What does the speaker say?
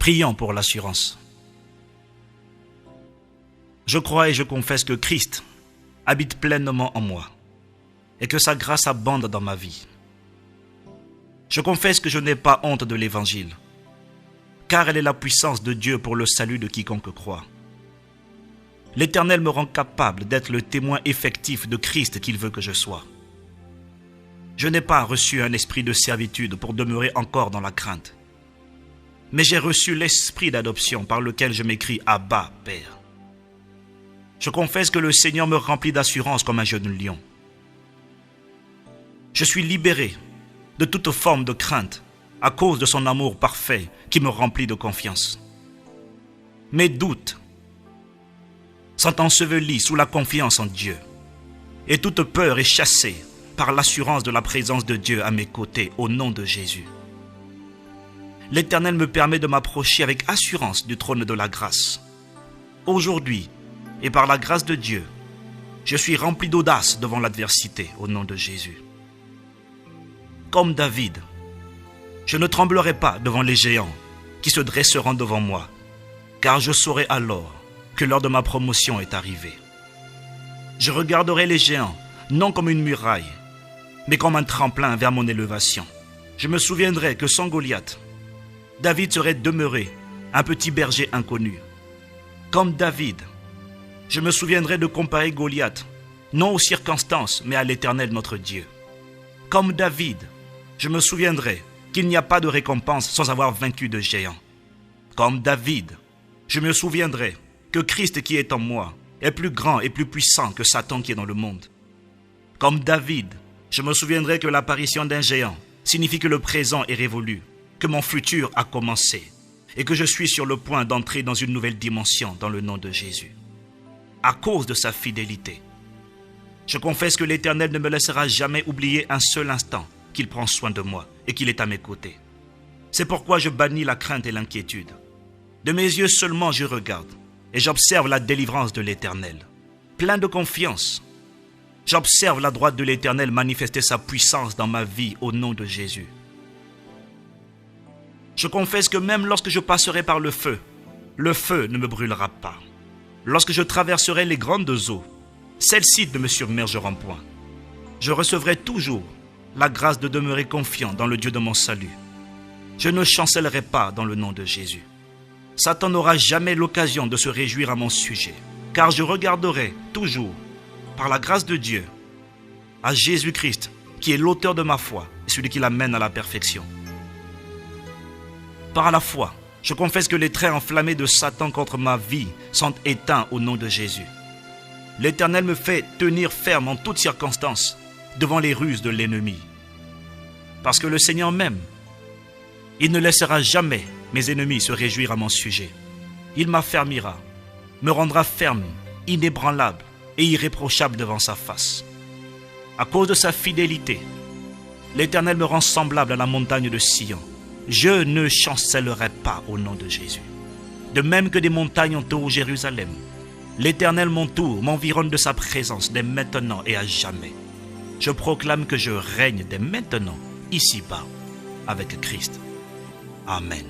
Prions pour l'assurance. Je crois et je confesse que Christ habite pleinement en moi et que sa grâce abonde dans ma vie. Je confesse que je n'ai pas honte de l'Évangile, car elle est la puissance de Dieu pour le salut de quiconque croit. L'Éternel me rend capable d'être le témoin effectif de Christ qu'il veut que je sois. Je n'ai pas reçu un esprit de servitude pour demeurer encore dans la crainte, mais j'ai reçu l'esprit d'adoption par lequel je m'écris « Abba, Père ». Je confesse que le Seigneur me remplit d'assurance comme un jeune lion. Je suis libéré de toute forme de crainte à cause de son amour parfait qui me remplit de confiance. Mes doutes sont ensevelis sous la confiance en Dieu et toute peur est chassée par l'assurance de la présence de Dieu à mes côtés au nom de Jésus. L'Éternel me permet de m'approcher avec assurance du trône de la grâce. Aujourd'hui, et par la grâce de Dieu, je suis rempli d'audace devant l'adversité au nom de Jésus. Comme David, je ne tremblerai pas devant les géants qui se dresseront devant moi, car je saurai alors que l'heure de ma promotion est arrivée. Je regarderai les géants non comme une muraille, mais comme un tremplin vers mon élévation. Je me souviendrai que sans Goliath, David serait demeuré un petit berger inconnu. Comme David, je me souviendrai de comparer Goliath, non aux circonstances, mais à l'Éternel notre Dieu. Comme David, je me souviendrai qu'il n'y a pas de récompense sans avoir vaincu de géants. Comme David, je me souviendrai que Christ qui est en moi est plus grand et plus puissant que Satan qui est dans le monde. Comme David, je me souviendrai que l'apparition d'un géant signifie que le présent est révolu, que mon futur a commencé et que je suis sur le point d'entrer dans une nouvelle dimension dans le nom de Jésus. À cause de sa fidélité, je confesse que l'Éternel ne me laissera jamais oublier un seul instant qu'il prend soin de moi et qu'il est à mes côtés. C'est pourquoi je bannis la crainte et l'inquiétude. De mes yeux seulement je regarde et j'observe la délivrance de l'Éternel. Plein de confiance, j'observe la droite de l'Éternel manifester sa puissance dans ma vie au nom de Jésus. Je confesse que même lorsque je passerai par le feu ne me brûlera pas. Lorsque je traverserai les grandes eaux, celles-ci ne me submergeront point. Je recevrai toujours la grâce de demeurer confiant dans le Dieu de mon salut. Je ne chancellerai pas dans le nom de Jésus. Satan n'aura jamais l'occasion de se réjouir à mon sujet, car je regarderai toujours, par la grâce de Dieu, à Jésus-Christ, qui est l'auteur de ma foi et celui qui l'amène à la perfection. Par la foi, je confesse que les traits enflammés de Satan contre ma vie sont éteints au nom de Jésus. L'Éternel me fait tenir ferme en toutes circonstances devant les ruses de l'ennemi. Parce que le Seigneur m'aime, il ne laissera jamais mes ennemis se réjouir à mon sujet. Il m'affermira, me rendra ferme, inébranlable et irréprochable devant sa face. À cause de sa fidélité, l'Éternel me rend semblable à la montagne de Sion. Je ne chancellerai pas au nom de Jésus. De même que des montagnes entourent Jérusalem, l'Éternel m'entoure, m'environne de sa présence dès maintenant et à jamais. Je proclame que je règne dès maintenant, ici-bas, avec Christ. Amen.